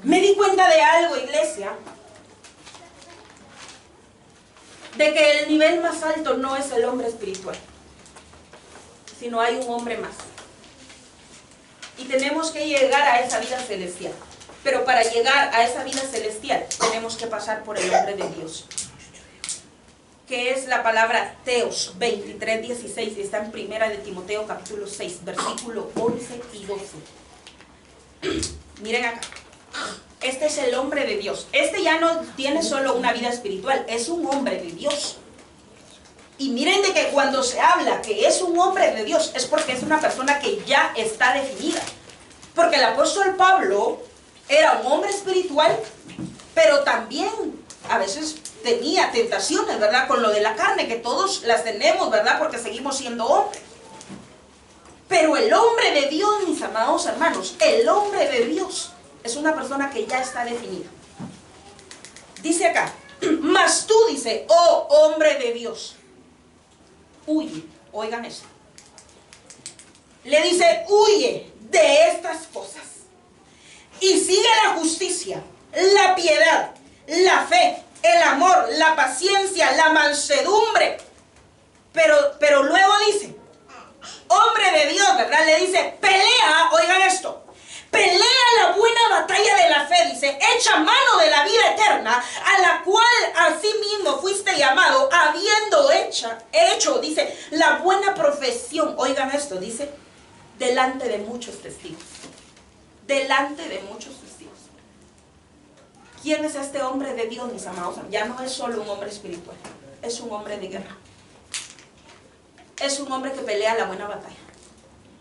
Me di cuenta de algo, iglesia, de que el nivel más alto no es el hombre espiritual, sino hay un hombre más. Y tenemos que llegar a esa vida celestial. Pero para llegar a esa vida celestial tenemos que pasar por el hombre de Dios, que es la palabra Teos 23:16, y está en Primera de Timoteo capítulo 6, versículo 11 y 12. Miren acá. Este es el hombre de Dios. Este ya no tiene solo una vida espiritual, es un hombre de Dios. Y miren de que cuando se habla que es un hombre de Dios, es porque es una persona que ya está definida. Porque el apóstol Pablo era un hombre espiritual, pero también a veces tenía tentaciones, ¿verdad? Con lo de la carne, que todos las tenemos, ¿verdad? Porque seguimos siendo hombres. Pero el hombre de Dios, mis amados hermanos, el hombre de Dios es una persona que ya está definida. Dice acá, mas tú, dice, oh hombre de Dios, huye. Oigan esto. Le dice, huye de estas cosas y sigue la justicia, la piedad, la fe, el amor, la paciencia, la mansedumbre. Pero luego dice, hombre de Dios, ¿verdad? Le dice, pelea, oigan esto, pelea la buena batalla de la fe, dice, echa mano de la vida eterna, a la cual asimismo fuiste llamado, habiendo hecho, dice, la buena profesión, oigan esto, dice, delante de muchos testigos. Delante de muchos testigos. ¿Quién es este hombre de Dios, mis amados? Ya no es solo un hombre espiritual, es un hombre de guerra. Es un hombre que pelea la buena batalla.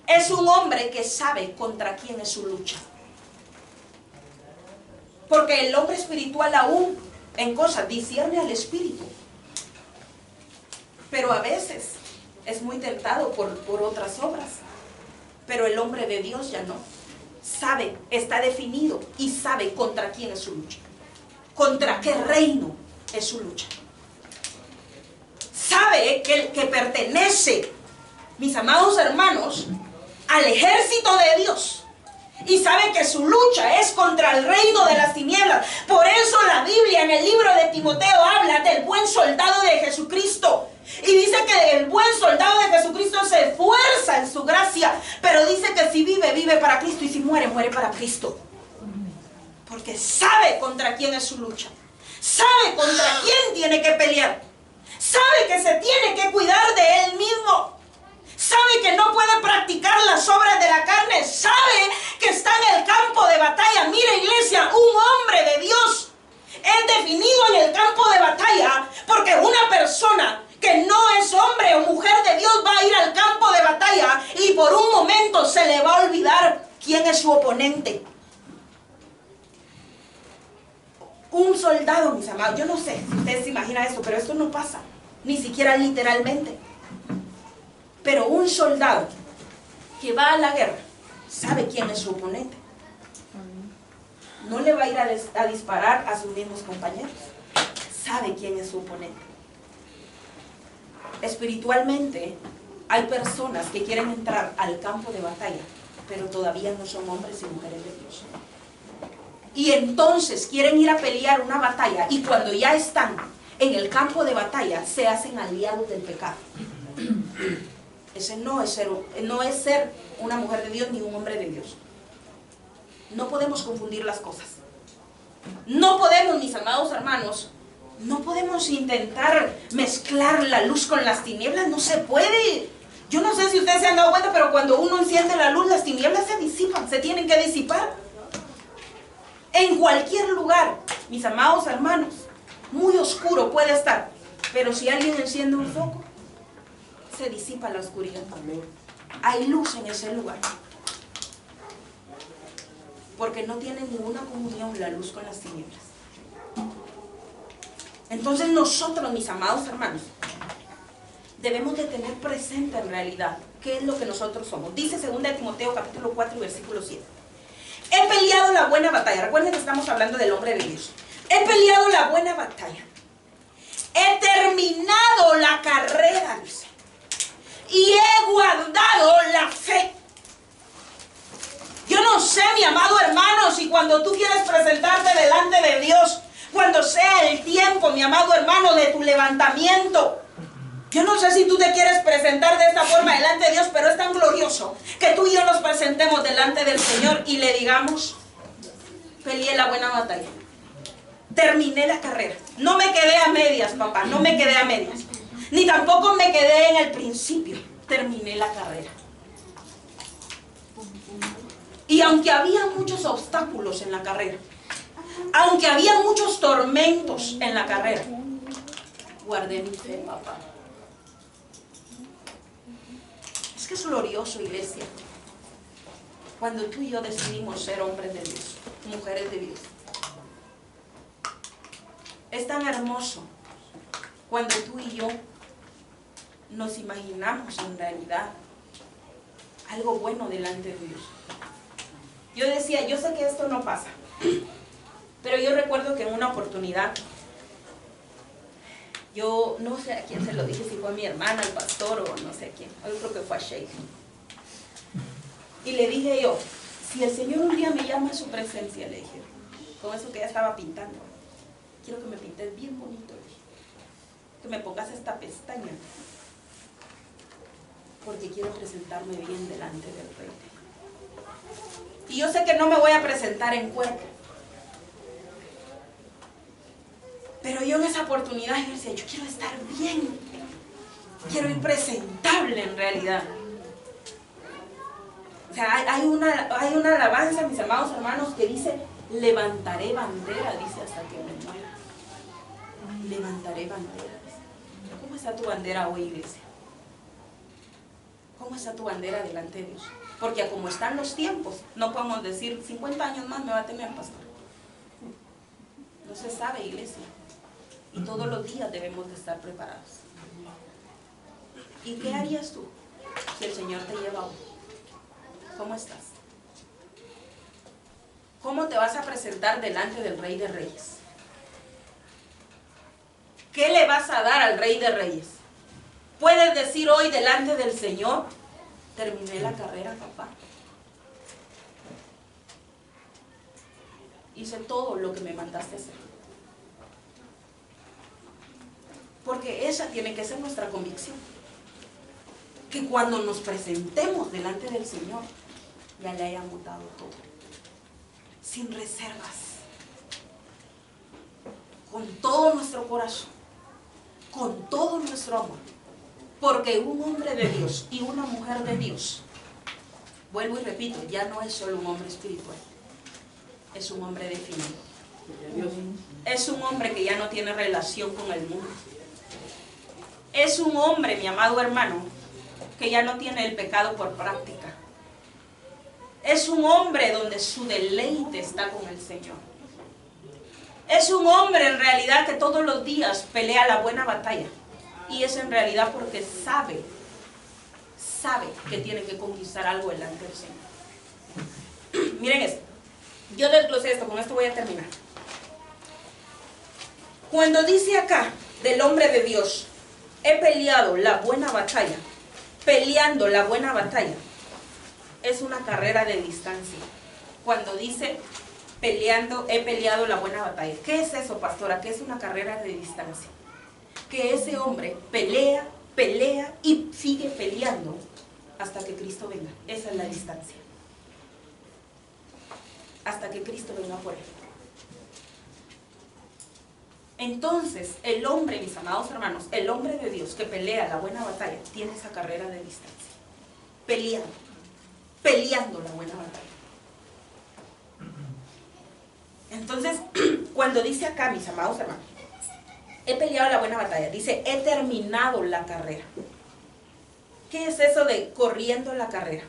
Es un hombre que sabe contra quién es su lucha. Porque el hombre espiritual aún en cosas discierne al espíritu. Pero a veces es muy tentado por otras obras. Pero el hombre de Dios ya no. Sabe, está definido y sabe contra quién es su lucha. Contra qué reino es su lucha. Sabe que pertenece, mis amados hermanos, al ejército de Dios. Y sabe que su lucha es contra el reino de las tinieblas. Por eso la Biblia en el libro de Timoteo habla del buen soldado de Jesucristo. Y dice que el buen soldado de Jesucristo se esfuerza en su gracia. Pero dice que si vive, vive para Cristo. Y si muere, muere para Cristo. Porque sabe contra quién es su lucha. Sabe contra quién tiene que pelear. Sabe que se tiene que cuidar de él mismo. Sabe que no puede practicar las obras de la carne. Sabe que está en el campo de batalla. Mira, iglesia, un hombre de Dios es definido en el campo de batalla porque una persona que no es hombre o mujer de Dios va a ir al campo de batalla y por un momento se le va a olvidar quién es su oponente. Un soldado, mis amados, yo no sé si ustedes se imaginan esto, pero esto no pasa, ni siquiera literalmente. Pero un soldado que va a la guerra sabe quién es su oponente. No le va a ir a disparar a sus mismos compañeros. Sabe quién es su oponente. Espiritualmente hay personas que quieren entrar al campo de batalla, pero todavía no son hombres y mujeres de Dios. Y entonces quieren ir a pelear una batalla y cuando ya están en el campo de batalla se hacen aliados del pecado. Ese no es ser una mujer de Dios ni un hombre de Dios. No podemos confundir las cosas. No podemos, mis amados hermanos, no podemos intentar mezclar la luz con las tinieblas. No se puede. Yo no sé si ustedes se han dado cuenta, pero cuando uno enciende la luz, las tinieblas se disipan, se tienen que disipar. En cualquier lugar, mis amados hermanos, muy oscuro puede estar, pero si alguien enciende un foco, se disipa la oscuridad. Hay luz en ese lugar. Porque no tiene ninguna comunión la luz con las tinieblas. Entonces nosotros, mis amados hermanos, debemos de tener presente en realidad qué es lo que nosotros somos. Dice 2 Timoteo capítulo 4 versículo 7. He peleado la buena batalla. Recuerden que estamos hablando del hombre de Dios. He peleado la buena batalla. He terminado la carrera, dice. Y he guardado la fe. Yo no sé, mi amado hermano, si cuando tú quieres presentarte delante de Dios, cuando sea el tiempo, mi amado hermano, de tu levantamiento, yo no sé si tú te quieres presentar de esta forma delante de Dios, pero es tan glorioso que tú y yo nos presentemos delante del Señor y le digamos: peleé la buena batalla, terminé la carrera, no me quedé a medias, papá, no me quedé a medias, ni tampoco me quedé en el principio, terminé la carrera. Y aunque había muchos obstáculos en la carrera, aunque había muchos tormentos en la carrera, guardé mi fe, papá. Es que es glorioso, iglesia, cuando tú y yo decidimos ser hombres de Dios, mujeres de Dios. Es tan hermoso cuando tú y yo nos imaginamos en realidad algo bueno delante de Dios. Yo decía, yo sé que esto no pasa, pero yo recuerdo que en una oportunidad, yo no sé a quién se lo dije, si fue a mi hermana, al pastor o no sé a quién, yo creo que fue a Sheikh. Y le dije yo, si el Señor un día me llama a su presencia, le dije, con eso que ya estaba pintando, quiero que me pintes bien bonito, le dije, que me pongas esta pestaña, porque quiero presentarme bien delante del Rey. Y yo sé que no me voy a presentar en cuerpo, pero yo en esa oportunidad yo decía, yo quiero estar bien, quiero ir presentable en realidad. O sea, hay una alabanza, mis amados hermanos, que dice, levantaré bandera, dice, hasta que me muera. Levantaré bandera. ¿Cómo está tu bandera hoy, iglesia? ¿Cómo está tu bandera delante de Dios? Porque como están los tiempos, no podemos decir 50 años más me va a tener pastor. No se sabe, iglesia. Y todos los días debemos de estar preparados. ¿Y qué harías tú si el Señor te lleva hoy? ¿Cómo estás? ¿Cómo te vas a presentar delante del Rey de Reyes? ¿Qué le vas a dar al Rey de Reyes? Puedes decir hoy delante del Señor, terminé la carrera, papá. Hice todo lo que me mandaste hacer. Porque esa tiene que ser nuestra convicción. Que cuando nos presentemos delante del Señor, ya le hayamos dado todo. Sin reservas. Con todo nuestro corazón. Con todo nuestro amor. Porque un hombre de Dios y una mujer de Dios, vuelvo y repito, ya no es solo un hombre espiritual. Es un hombre definido. Es un hombre que ya no tiene relación con el mundo. Es un hombre, mi amado hermano, que ya no tiene el pecado por práctica. Es un hombre donde su deleite está con el Señor. Es un hombre en realidad que todos los días pelea la buena batalla. Y es en realidad porque sabe que tiene que conquistar algo delante del Señor. Miren esto. Yo desglosé esto, con esto voy a terminar. Cuando dice acá del hombre de Dios, he peleado la buena batalla, peleando la buena batalla, es una carrera de distancia. Cuando dice he peleado la buena batalla, ¿qué es eso, pastora? ¿Qué es una carrera de distancia? Que ese hombre pelea y sigue peleando hasta que Cristo venga. Esa es la distancia. Hasta que Cristo venga por él. Entonces, el hombre, mis amados hermanos, el hombre de Dios que pelea la buena batalla, tiene esa carrera de distancia. Peleando la buena batalla. Entonces, cuando dice acá, mis amados hermanos, he peleado la buena batalla, dice, he terminado la carrera. ¿Qué es eso de corriendo la carrera?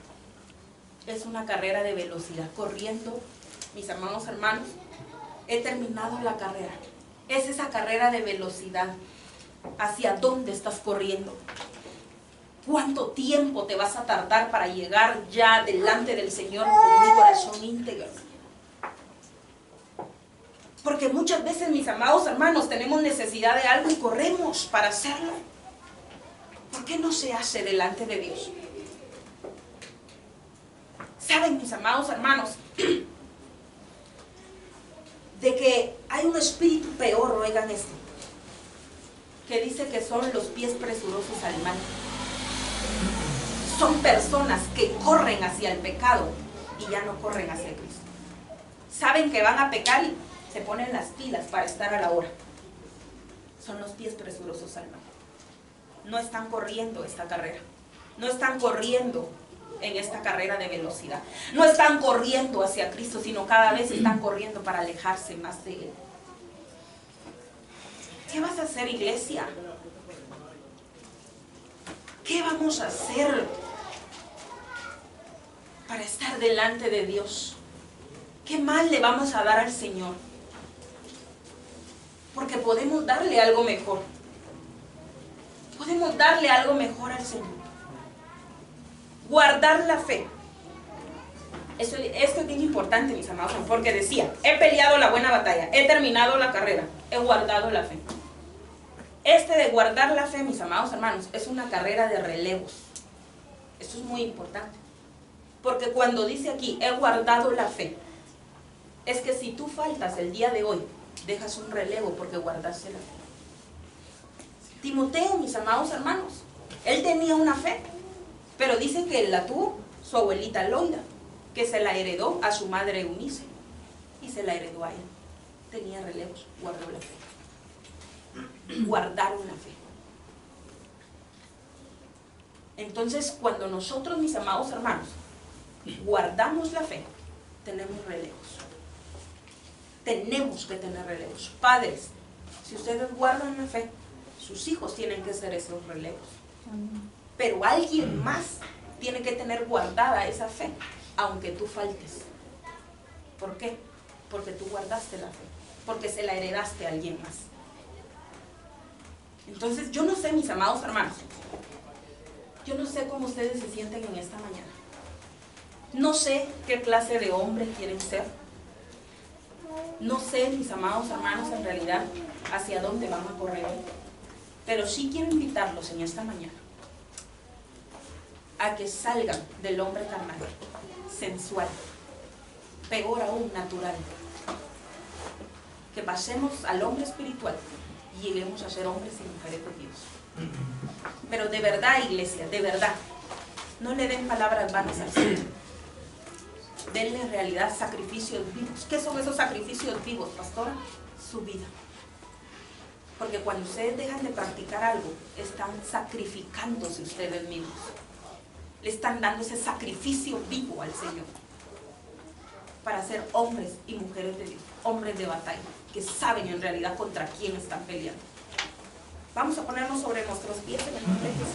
Es una carrera de velocidad, corriendo, mis amados hermanos, he terminado la carrera. Es esa carrera de velocidad. ¿Hacia dónde estás corriendo? ¿Cuánto tiempo te vas a tardar para llegar ya delante del Señor con un corazón íntegro? Porque muchas veces, mis amados hermanos, tenemos necesidad de algo y corremos para hacerlo. ¿Por qué no se hace delante de Dios? ¿Saben, mis amados hermanos, de que hay un espíritu peor, oigan esto, que dice que son los pies presurosos al mal? Son personas que corren hacia el pecado y ya no corren hacia Cristo. Saben que van a pecar y se ponen las pilas para estar a la hora. Son los pies presurosos al mal. No están corriendo esta carrera. No están corriendo en esta carrera de velocidad. No están corriendo hacia Cristo, sino cada vez están corriendo para alejarse más de Él. ¿Qué vas a hacer, iglesia? ¿Qué vamos a hacer para estar delante de Dios? ¿Qué más le vamos a dar al Señor? Porque podemos darle algo mejor. Podemos darle algo mejor al Señor. Guardar la fe. Esto es bien importante, mis amados, porque decía, he peleado la buena batalla, he terminado la carrera, he guardado la fe. Este de guardar la fe, mis amados hermanos, es una carrera de relevos. Esto es muy importante. Porque cuando dice aquí, he guardado la fe, es que si tú faltas el día de hoy, dejas un relevo porque guardaste la fe. Timoteo, mis amados hermanos, él tenía una fe, pero dicen que la tuvo su abuelita Loida, que se la heredó a su madre Eunice, y se la heredó a él. Tenía relevos, guardó la fe. Guardaron la fe. Entonces, cuando nosotros, mis amados hermanos, guardamos la fe, tenemos relevos. Tenemos que tener relevos. Padres, si ustedes guardan la fe, sus hijos tienen que ser esos relevos. Pero alguien más tiene que tener guardada esa fe, aunque tú faltes. ¿Por qué? Porque tú guardaste la fe, porque se la heredaste a alguien más. Entonces, yo no sé, mis amados hermanos, yo no sé cómo ustedes se sienten en esta mañana. No sé qué clase de hombre quieren ser. No sé, mis amados hermanos, en realidad, hacia dónde van a correr hoy. Pero sí quiero invitarlos en esta mañana a que salgan del hombre carnal, sensual, peor aún, natural. Que pasemos al hombre espiritual y lleguemos a ser hombres y mujeres de Dios. Pero de verdad, iglesia, de verdad, no le den palabras vanas al Señor. Denle en realidad sacrificios vivos. ¿Qué son esos sacrificios vivos, pastora? Su vida. Porque cuando ustedes dejan de practicar algo, están sacrificándose ustedes mismos. Le están dando ese sacrificio vivo al Señor. Para ser hombres y mujeres de Dios, hombres de batalla, que saben en realidad contra quién están peleando. Vamos a ponernos sobre nuestros pies en el nombre de Jesús.